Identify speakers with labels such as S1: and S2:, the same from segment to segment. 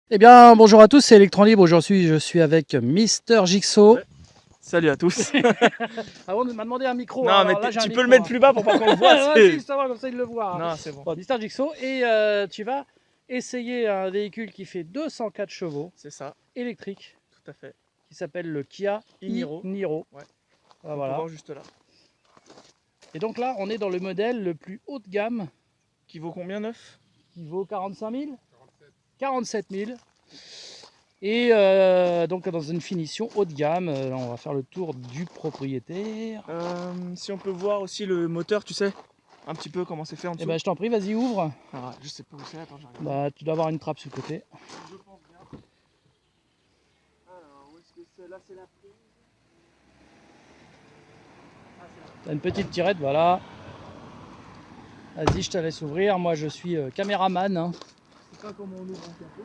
S1: Eh bien, bonjour à tous, c'est Electron Libre. Aujourd'hui, je suis avec Mister Jigsaw.
S2: Ouais. Salut à tous.
S1: Avant, on m'a demandé un micro.
S2: Non,
S1: alors
S2: mais
S1: là, j'ai un
S2: tu peux
S1: micro,
S2: le mettre plus bas pour pas qu'on le voit.
S1: Ouais, si, ça va, comme ça, il le voit. Hein.
S2: Non, c'est bon.
S1: Bon, Mister Jigsaw, et tu vas essayer un véhicule qui fait 204 chevaux,
S2: C'est ça,
S1: électrique,
S2: tout à fait.
S1: qui s'appelle le Kia
S2: e-Niro.
S1: e-Niro.
S2: Ouais.
S1: Ah,
S2: On
S1: voilà.
S2: peut voir juste là.
S1: Et donc là, on est dans le modèle le plus haut de gamme,
S2: Qui vaut combien, neuf?
S1: qui vaut 45 000 47 000. Et donc dans une finition haut de gamme. Là, on va faire le tour du propriétaire.
S2: Si on peut voir aussi le moteur, tu sais, un petit peu comment c'est fait en
S1: Eh
S2: dessous.
S1: ben, je t'en prie, vas-y, ouvre.
S2: Ah, je sais pas où c'est, attends, je regarde.
S1: Bah, tu dois avoir une trappe sur le côté.
S2: Je pense bien. Alors, où est-ce que c'est? Là, c'est la prise. Ah, c'est là.
S1: T'as une petite tirette, voilà. Vas-y, je te laisse ouvrir. Moi, je suis caméraman. Hein.
S2: C'est pas comment on ouvre un capot.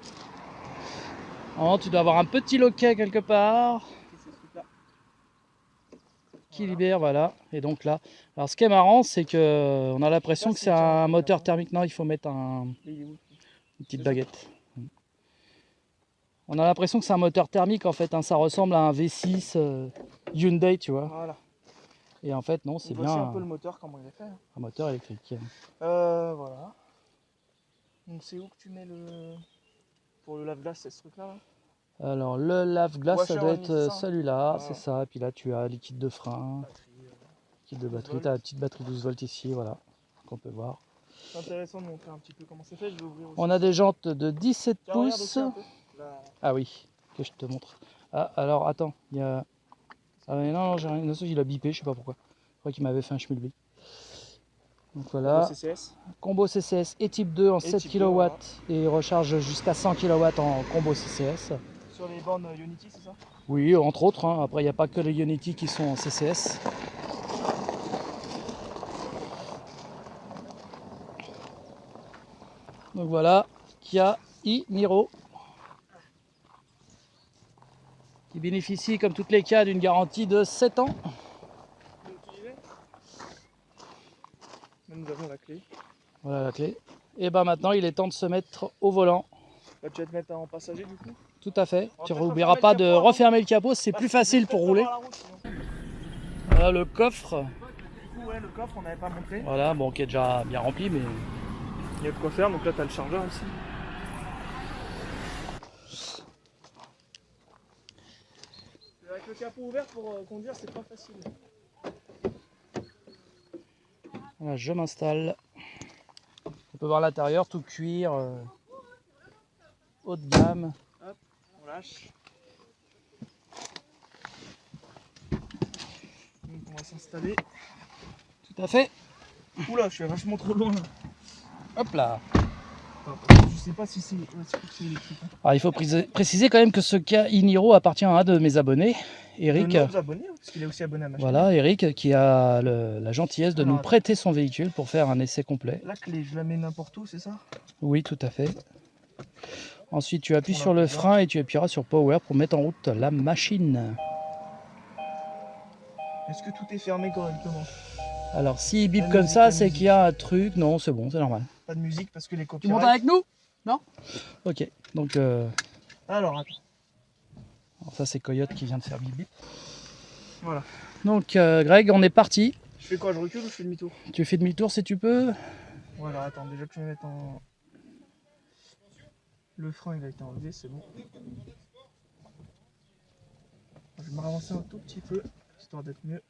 S1: Alors, tu dois avoir un petit loquet quelque part
S2: C'est ce truc-là.
S1: qui libère, voilà. Et donc là, alors ce qui est marrant, c'est que on a l'impression
S2: Ça,
S1: que
S2: c'est
S1: c'est un
S2: déjà-
S1: moteur thermique. Non, il faut mettre
S2: Il est où?
S1: une petite baguette. On a l'impression que c'est un moteur thermique en fait. Hein. Ça ressemble à un V6 Hyundai, tu vois.
S2: Voilà.
S1: Et en fait, non, c'est
S2: Voici
S1: bien
S2: un peu le moteur, comment il est fait.
S1: un moteur électrique.
S2: Voilà. Donc c'est où que tu mets le... Pour le lave-glace, c'est ce truc-là là.
S1: Alors, le lave-glace, ça
S2: Washer
S1: doit
S2: on
S1: être
S2: it, ça.
S1: celui-là,
S2: Ah.
S1: c'est ça. Et puis là, tu as liquide de frein,
S2: Batterie,
S1: liquide de
S2: 12
S1: batterie.
S2: volts.
S1: Tu as la petite batterie 12 volts ici, voilà, qu'on peut voir.
S2: C'est intéressant de montrer un petit peu comment c'est fait. Je vais ouvrir aussi.
S1: On a des jantes de 17
S2: Tiens, regarde
S1: pouces.
S2: aussi un peu. Là.
S1: Ah oui, que je te montre. Ah, alors, attends, il y a... Ah mais non, j'ai rien, il a bipé, je sais pas pourquoi. Je crois qu'il m'avait fait un schmilblick. Donc voilà,
S2: CCS.
S1: combo CCS et type 2 en
S2: Et
S1: 7
S2: type
S1: kW
S2: 2, voilà.
S1: et recharge jusqu'à 100 kW en combo CCS.
S2: Sur les bornes Unity, c'est ça?
S1: Oui, entre autres. Hein. Après, il n'y a pas que les Unity qui sont en CCS. Donc voilà, Kia e-Niro qui bénéficie, comme toutes les Kia, d'une garantie de 7 ans.
S2: Comme tu disais. Là, nous avons la clé.
S1: Voilà la clé. Et ben maintenant, il est temps de se mettre au volant.
S2: Là, tu vas te mettre en passager du coup.
S1: Tout à fait.
S2: On va
S1: Tu
S2: peut-être
S1: n'oublieras
S2: refermer
S1: pas
S2: le
S1: de
S2: capot avant.
S1: refermer le capot, c'est plus facile pour rouler.
S2: La route, sinon.
S1: Voilà le coffre.
S2: Du coup, ouais, le coffre, on n'avait pas montré.
S1: Voilà, bon, qui est déjà bien rempli, mais
S2: Il y a de quoi faire, donc là, tu as le chargeur aussi. Avec le capot ouvert pour conduire, c'est pas facile.
S1: voilà, je m'installe. On peut voir l'intérieur, tout cuir, haut de gamme.
S2: Hop, on lâche. Donc on va s'installer.
S1: Tout à fait.
S2: Oula, je suis vachement trop loin là.
S1: Hop là.
S2: Je sais pas si c'est électrique. Hein.
S1: Alors, il faut préciser quand même que ce Kia e-Niro appartient à un de mes abonnés, Eric.
S2: De nos abonnés, parce qu'il est aussi abonné à ma chaîne.
S1: Voilà, Eric qui a la gentillesse de nous
S2: Alors,
S1: prêter son véhicule pour faire un essai complet.
S2: La clé, je la mets n'importe où, c'est ça?
S1: Oui, tout à fait. Ensuite, tu appuies
S2: On
S1: sur le
S2: appuie là.
S1: frein et tu appuieras sur Power pour mettre en route la machine.
S2: Est-ce que tout est fermé correctement?
S1: Alors, s'il bip
S2: La
S1: comme
S2: musique,
S1: ça,
S2: la
S1: c'est
S2: musique.
S1: qu'il y a un truc. Non, c'est bon, c'est normal.
S2: Pas de musique parce que les
S1: Tu
S2: copyrights.
S1: montes avec nous? Non? Ok, donc
S2: Alors, attends.
S1: alors ça c'est Coyote qui vient de faire bip bip.
S2: Voilà.
S1: Donc Greg, on est parti.
S2: Je fais quoi? Je recule ou je fais demi-tour?
S1: Tu fais demi-tour si tu peux.
S2: Voilà, attends, déjà que je vais mettre en... Le frein il a été enlevé, c'est bon. Je vais me ravancer un tout petit peu, histoire d'être mieux.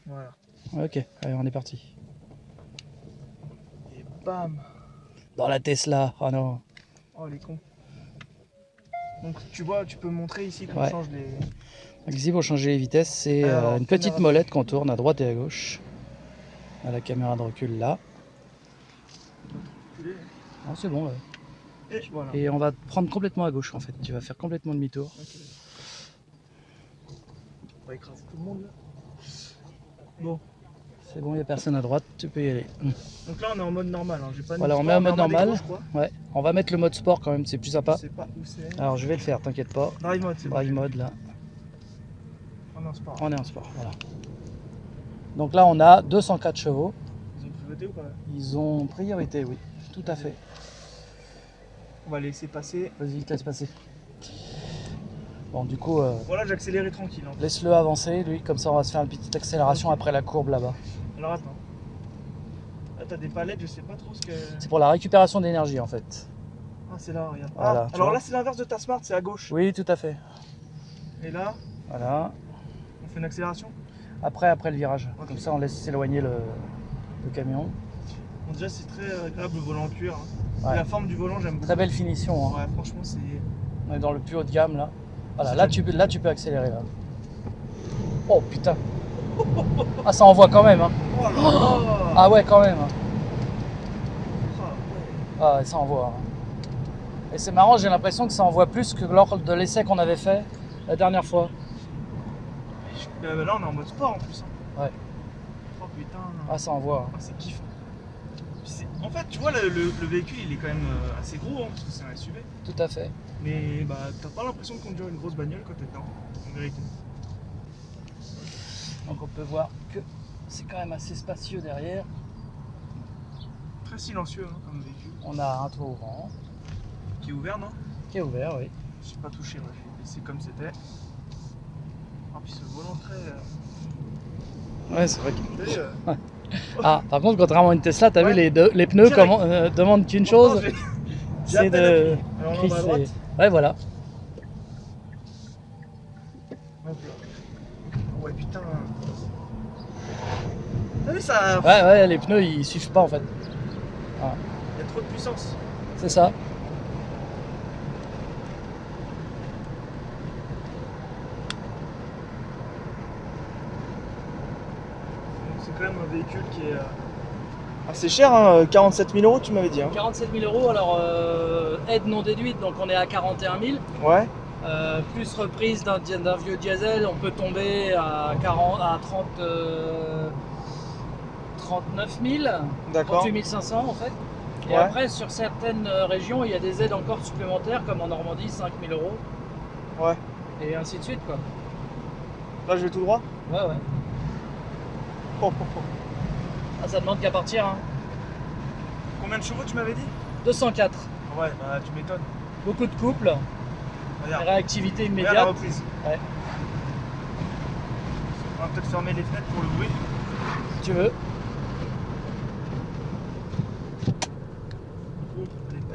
S2: Voilà.
S1: Ok, allez, on est parti.
S2: Et bam!
S1: Dans la Tesla, oh non.
S2: Oh les cons. Donc tu vois, tu peux montrer ici qu'on
S1: Ouais.
S2: change les...
S1: Donc ici pour changer les vitesses, c'est
S2: Alors,
S1: une petite
S2: caméra.
S1: molette qu'on tourne à droite et à gauche. À la caméra de recul là. Ah, c'est bon là.
S2: Et voilà.
S1: Et on va prendre complètement à gauche en fait. Tu vas faire complètement demi-tour.
S2: Ok. On va écraser tout le monde là. Bon.
S1: C'est bon, il n'y a personne à droite, tu peux y aller.
S2: Donc là on est en mode normal, hein. J'ai pas mis
S1: Voilà, on
S2: sport,
S1: met en
S2: mais
S1: mode normal.
S2: éco, je crois.
S1: Ouais, on va mettre le mode sport quand même, c'est plus
S2: Je
S1: sympa.
S2: sais pas où c'est.
S1: Alors je vais le faire, t'inquiète pas.
S2: Drive mode, c'est bon.
S1: Drive mode là.
S2: Oh non, c'est pas grave.
S1: On est en sport, voilà. Donc là, on a 204 chevaux.
S2: Ils ont priorité ou pas?
S1: Ils ont priorité, oui, tout à fait.
S2: On va laisser passer.
S1: Vas-y, laisse passer. Bon, du coup,
S2: Voilà, j'ai accéléré tranquille. Hein.
S1: laisse-le avancer, lui, comme ça on va se faire une petite accélération après la courbe là-bas.
S2: Alors attends. Là, t'as des palettes, je sais pas trop ce que.
S1: C'est pour la récupération d'énergie en fait.
S2: Ah, c'est là, regarde.
S1: Voilà,
S2: Ah,
S1: tu
S2: alors
S1: vois.
S2: là, c'est l'inverse de ta Smart, c'est à gauche.
S1: Oui, tout à fait.
S2: Et là,
S1: Voilà.
S2: on fait une accélération.
S1: Après le virage.
S2: Ok.
S1: Comme ça, on laisse s'éloigner le camion.
S2: Bon, déjà, c'est très agréable le volant en cuir. Hein.
S1: Ouais.
S2: Et la forme du volant, j'aime beaucoup.
S1: Très belle finition. Hein.
S2: Ouais, franchement, c'est.
S1: On est dans le plus haut de gamme là. Voilà,
S2: C'est
S1: là tu peux accélérer là. Oh putain. Ah, ça envoie quand même. Hein.
S2: Oh là là.
S1: Ah ouais, quand même. Hein.
S2: Ah, ouais.
S1: Ah, ça envoie. Hein. Et c'est marrant, j'ai l'impression que ça envoie plus que lors de l'essai qu'on avait fait la dernière fois.
S2: Bah, là, on est en mode sport en plus. Hein.
S1: Ouais.
S2: Oh putain.
S1: Ah, ça envoie.
S2: Ah, c'est kiffant. En fait, tu vois, le véhicule, il est quand même assez gros, hein, parce que c'est un SUV.
S1: Tout à fait.
S2: Mais bah, t'as pas l'impression de conduire une grosse bagnole quand t'es dedans, en vérité.
S1: Donc on peut voir que c'est quand même assez spacieux derrière.
S2: Très silencieux hein, comme véhicule.
S1: On a un toit ouvrant
S2: Qui est ouvert, non?
S1: qui est ouvert, oui.
S2: J'ai pas touché, moi, j'ai laissé comme c'était. Ah, puis ce volant très.
S1: Ouais, c'est vrai que...
S2: T'as vu,
S1: Ah, par contre, contrairement à une Tesla, t'as
S2: Ouais.
S1: vu, les pneus
S2: Direct.
S1: demandent qu'une
S2: pourtant,
S1: chose,
S2: j'ai
S1: c'est
S2: à peine
S1: de
S2: appuyé. Alors, on va à
S1: crisser.
S2: droite.
S1: Ouais, voilà.
S2: Hop là. Ouais, putain. T'as vu ça?
S1: Ouais, les pneus, ils suivent pas en fait.
S2: Il y a trop de puissance.
S1: C'est ça.
S2: C'est quand même un véhicule qui est assez cher, hein, 47 000 € tu m'avais dit. Hein.
S1: 47 000 €, alors aide non déduite, donc on est à 41 000.
S2: Ouais.
S1: Plus reprise d'un vieux diesel, on peut tomber à 39 000,
S2: D'accord.
S1: 38 500 en fait. Et
S2: Ouais.
S1: après, sur certaines régions, il y a des aides encore supplémentaires, comme en Normandie, 5 000 €.
S2: Ouais.
S1: Et ainsi de suite, quoi.
S2: Là je vais tout droit.
S1: Ouais.
S2: Oh, oh, oh.
S1: Ah, ça demande qu'à partir, hein.
S2: Combien de chevaux tu m'avais dit?
S1: 204.
S2: Ouais, bah tu m'étonnes.
S1: Beaucoup de couple,
S2: Regarde.
S1: réactivité
S2: Regarde la
S1: immédiate.
S2: reprise.
S1: Ouais.
S2: On va peut-être fermer les fenêtres pour le bruit.
S1: Si tu veux.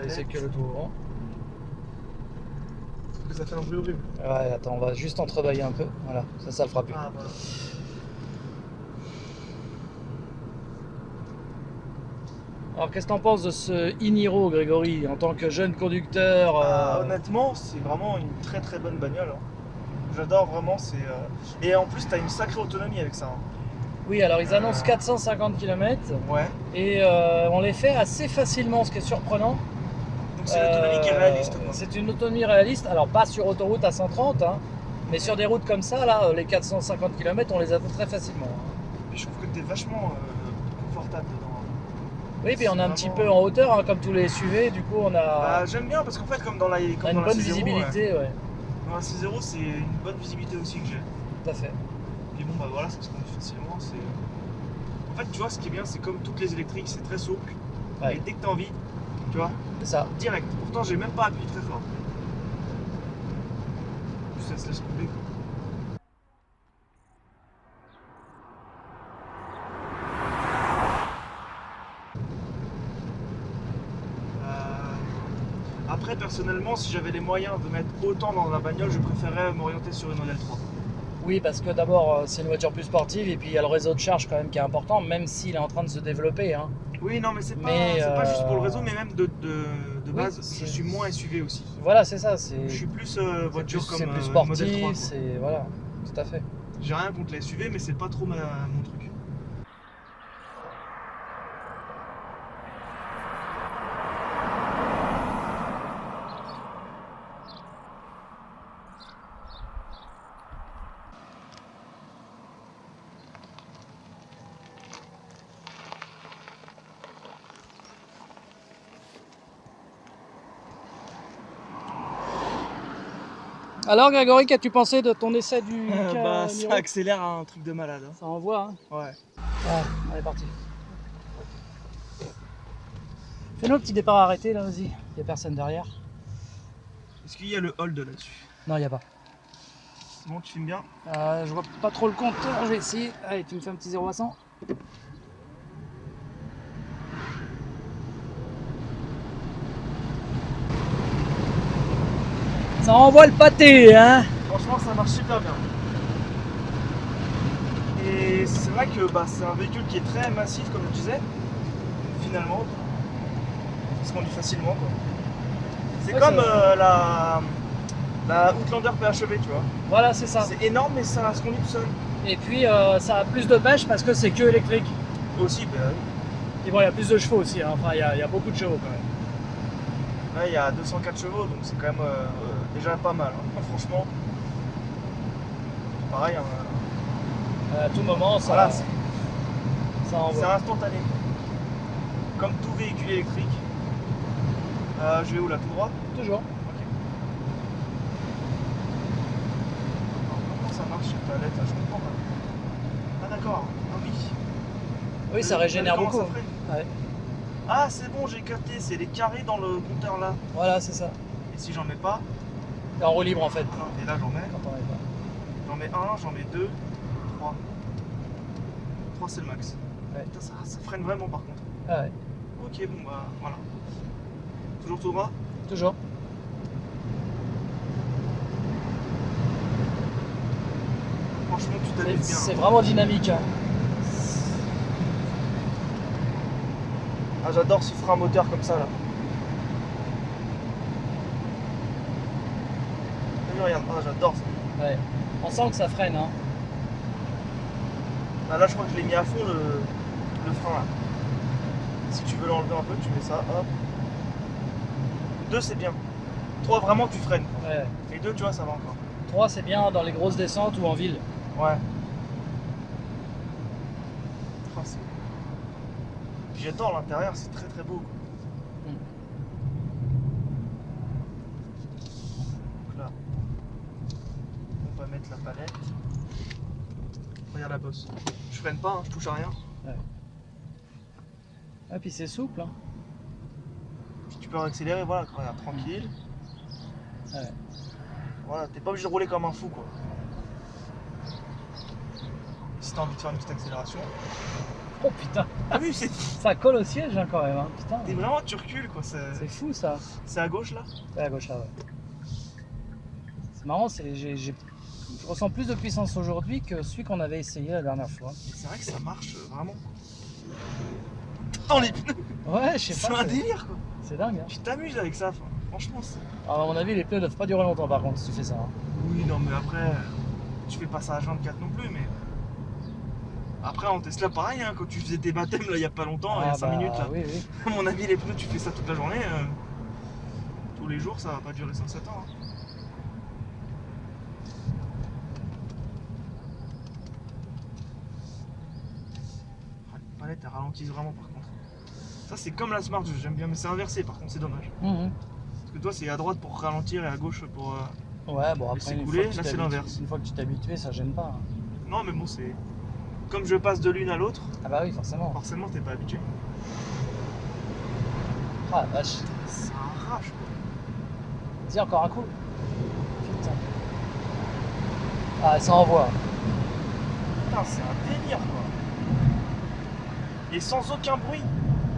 S1: C'est que le tour.
S2: Parce que ça fait un bruit horrible.
S1: Ouais, attends, on va juste entrebâiller un peu. Voilà, ça le fera plus.
S2: Ah voilà.
S1: Alors, qu'est-ce que t'en penses de ce Iniro, Grégory, en tant que jeune conducteur
S2: Honnêtement, c'est vraiment une très très bonne bagnole. Hein. J'adore vraiment. Et en plus, t'as une sacrée autonomie avec ça. Hein.
S1: Oui, alors ils annoncent 450 km
S2: Ouais.
S1: et on les fait assez facilement, ce qui est surprenant.
S2: Donc c'est l'autonomie qui est réaliste. Quoi.
S1: C'est une autonomie réaliste, alors pas sur autoroute à 130, hein, mais sur des routes comme ça, là, les 450 km, on les a très facilement.
S2: Et je trouve que t'es vachement confortable dedans.
S1: Oui, puis on est un
S2: C'est
S1: petit
S2: vraiment-
S1: peu en hauteur, hein, comme tous les SUV, du coup on a,
S2: Bah, j'aime bien parce qu'en fait, comme dans la,
S1: on
S2: comme
S1: a
S2: dans
S1: une
S2: la
S1: bonne
S2: 6.0,
S1: visibilité, ouais,
S2: dans la 6.0, c'est une bonne visibilité aussi que j'ai.
S1: tout à fait.
S2: Et bon, bah voilà, ça se conduit facilement. En fait, tu vois, ce qui est bien, c'est comme toutes les électriques, c'est très souple.
S1: Ouais.
S2: Et dès que t'as envie, tu vois,
S1: C'est ça.
S2: direct. Pourtant, j'ai même pas appuyé très fort. Puis ça se laisse couler. Quoi. Après, personnellement, si j'avais les moyens de mettre autant dans la bagnole, je préférerais m'orienter sur une modèle 3.
S1: Oui, parce que d'abord c'est une voiture plus sportive et puis il y a le réseau de charge quand même qui est important, même s'il est en train de se développer. Hein.
S2: Oui, non, mais c'est pas,
S1: Mais,
S2: c'est pas juste pour le réseau, mais même de
S1: oui,
S2: base,
S1: c'est-
S2: je suis moins SUV aussi.
S1: Voilà, c'est ça. C'est
S2: Je suis plus voiture comme
S1: c'est plus
S2: modèle 3.
S1: sportif,
S2: quoi.
S1: c'est voilà, tout à fait.
S2: J'ai rien contre les SUV, mais c'est pas trop mon truc.
S1: Alors Grégory, qu'as-tu pensé de ton essai du
S2: Bah,
S1: Niro
S2: ça accélère un truc de malade. Hein.
S1: Ça envoie, hein.
S2: Ouais.
S1: Ouais, allez, parti. Fais-nous un petit départ arrêté là, vas-y. Il n'y a personne derrière.
S2: Est-ce qu'il y a le hold là-dessus?
S1: Non, il n'y a pas.
S2: C'est bon, tu filmes bien?
S1: Je vois pas trop le compteur, je vais essayer. Allez, tu me fais un petit 0 à 100. Ça envoie le pâté, hein.
S2: Franchement, ça marche super bien. Et c'est vrai que c'est un véhicule qui est très massif, comme je disais, finalement. Ça se conduit facilement, quoi. C'est
S1: Ouais,
S2: comme la Outlander PHEV, tu vois.
S1: Voilà, c'est ça.
S2: C'est énorme, mais ça se conduit tout seul.
S1: Et puis, ça a plus de pêche parce que c'est que électrique.
S2: Aussi,
S1: Et bon, il y a plus de chevaux aussi, hein. Enfin, il y a beaucoup de chevaux quand même.
S2: là, il y a 204 chevaux, donc c'est quand même déjà pas mal. Hein. Franchement, pareil. Hein,
S1: À tout moment, ça,
S2: voilà,
S1: ça
S2: c'est
S1: envoie.
S2: instantané. Comme tout véhicule électrique. Je vais où là, tout droit?
S1: Toujours.
S2: Ok. Alors, comment ça marche cette palette là? Je comprends pas. Ah d'accord, ah oui.
S1: Oui, ça régénère
S2: Comment
S1: beaucoup.
S2: ça freine?
S1: Ouais.
S2: Ah c'est bon, j'ai capté, c'est les carrés dans le compteur là.
S1: Voilà, c'est ça.
S2: Et si j'en mets pas?
S1: Et en roue libre en fait.
S2: Non, et là j'en mets.
S1: Quand on est pas.
S2: J'en mets un, j'en mets deux, trois. 3 c'est le max.
S1: Ouais.
S2: Putain, ça freine vraiment par contre.
S1: Ah ouais,
S2: Ok, bon bah voilà. Toujours tout droit?
S1: toujours.
S2: Franchement, tu t'amuses bien.
S1: C'est vraiment dynamique. Hein.
S2: Ah, j'adore ce frein moteur comme ça là. T'as vu, regarde, ah, j'adore ça.
S1: Ouais. On sent que ça freine. Hein.
S2: Ah, là, je crois que je l'ai mis à fond le frein là. Si tu veux l'enlever un peu, tu mets ça, hop. 2 c'est bien. 3 vraiment tu freines.
S1: Ouais.
S2: Et 2 tu vois ça va encore.
S1: 3 c'est bien dans les grosses descentes ou en ville.
S2: Ouais. Oh, puis j'adore l'intérieur, c'est très très beau. Quoi. Donc là, on va mettre la palette. Regarde la bosse. Je freine pas, hein, je touche à rien.
S1: Ouais. Ah, puis c'est souple. Hein.
S2: Puis tu peux accélérer, voilà, regarde, tranquille.
S1: Ouais.
S2: Voilà, t'es pas obligé de rouler comme un fou quoi. Si t'as envie de faire une petite accélération.
S1: Oh putain,
S2: Ah oui, c'est.
S1: ça colle au siège hein, quand même. Hein. Putain.
S2: T'es vraiment, tu recules quoi.
S1: C'est fou ça.
S2: C'est à gauche là?
S1: Ouais, à gauche là, ouais. C'est marrant, je ressens plus de puissance aujourd'hui que celui qu'on avait essayé la dernière fois.
S2: Et c'est vrai que ça marche vraiment. Dans les pneus.
S1: Ouais, je sais
S2: C'est
S1: pas.
S2: un délire quoi.
S1: C'est dingue. Hein.
S2: Tu t'amuses avec ça, franchement.
S1: Alors, à mon avis, les pneus doivent pas durer longtemps par contre si tu fais ça. Hein.
S2: Oui, non, mais après, tu fais pas ça à 24 non plus, mais. Après, en Tesla, pareil, hein, quand tu faisais tes baptêmes là il y a pas longtemps, il y a 5 minutes là.
S1: Oui, oui.
S2: À mon avis, les pneus, tu fais ça toute la journée. Tous les jours, ça va pas durer 107 ans. Hein. Ah, les palettes, elles ralentissent vraiment par contre. Ça, c'est comme la Smart, j'aime bien, mais c'est inversé par contre, c'est dommage. Parce que toi, c'est à droite pour ralentir et à gauche pour.
S1: Ouais, bon, après,
S2: laisser
S1: une
S2: couler,
S1: fois que tu
S2: là, c'est
S1: t'habitues-
S2: l'inverse.
S1: Une fois que tu t'es habitué, ça gêne pas. Hein.
S2: Non, mais bon, c'est. Comme je passe de l'une à l'autre,
S1: Ah, bah oui, forcément.
S2: forcément, t'es pas habitué.
S1: Ah, la vache.
S2: Ça arrache quoi.
S1: Vas-y, encore un coup. Putain. Ah, ça envoie.
S2: Putain, c'est un délire quoi. Et sans aucun bruit,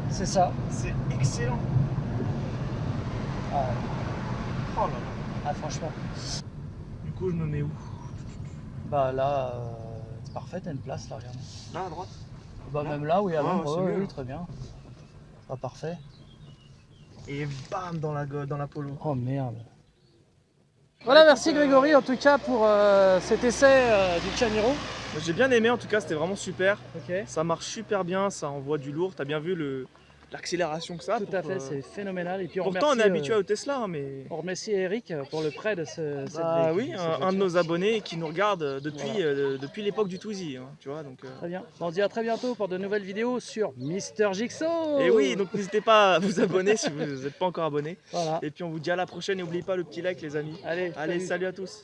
S1: C'est ça.
S2: c'est excellent.
S1: Ah, ouais.
S2: Oh là là.
S1: Ah, franchement.
S2: Du coup, je me mets où?
S1: Bah là, c'est parfait, t'as une place là, regarde.
S2: Là, à droite?
S1: Bah même là, oui, à
S2: Ouais,
S1: l'ombre,
S2: c'est
S1: oui,
S2: mieux.
S1: oui, très bien. Pas parfait.
S2: Et bam dans la polo.
S1: Oh merde. Voilà, merci Grégory en tout cas pour cet essai du Chaniro.
S2: J'ai bien aimé en tout cas, c'était vraiment super.
S1: Ok.
S2: Ça marche super bien, ça envoie du lourd. T'as bien vu l'accélération que ça a.
S1: Tout à fait, c'est phénoménal. Et puis on
S2: Pourtant, on est
S1: remercie,
S2: habitué au Tesla, hein, mais.
S1: on remercie Eric pour le prêt de cette
S2: Bah
S1: véhicule,
S2: oui,
S1: cette
S2: un de
S1: voiture.
S2: nos abonnés qui nous regarde depuis,
S1: Voilà.
S2: depuis l'époque du Twizy, hein, tu vois. Donc,
S1: Très bien. On se dit à très bientôt pour de nouvelles vidéos sur Mister Jigsaw.
S2: Et oui, donc n'hésitez pas à vous abonner si vous n'êtes pas encore abonné.
S1: Voilà.
S2: Et puis on vous dit à la prochaine, n'oubliez pas le petit like les amis.
S1: Allez,
S2: Allez, salut à tous.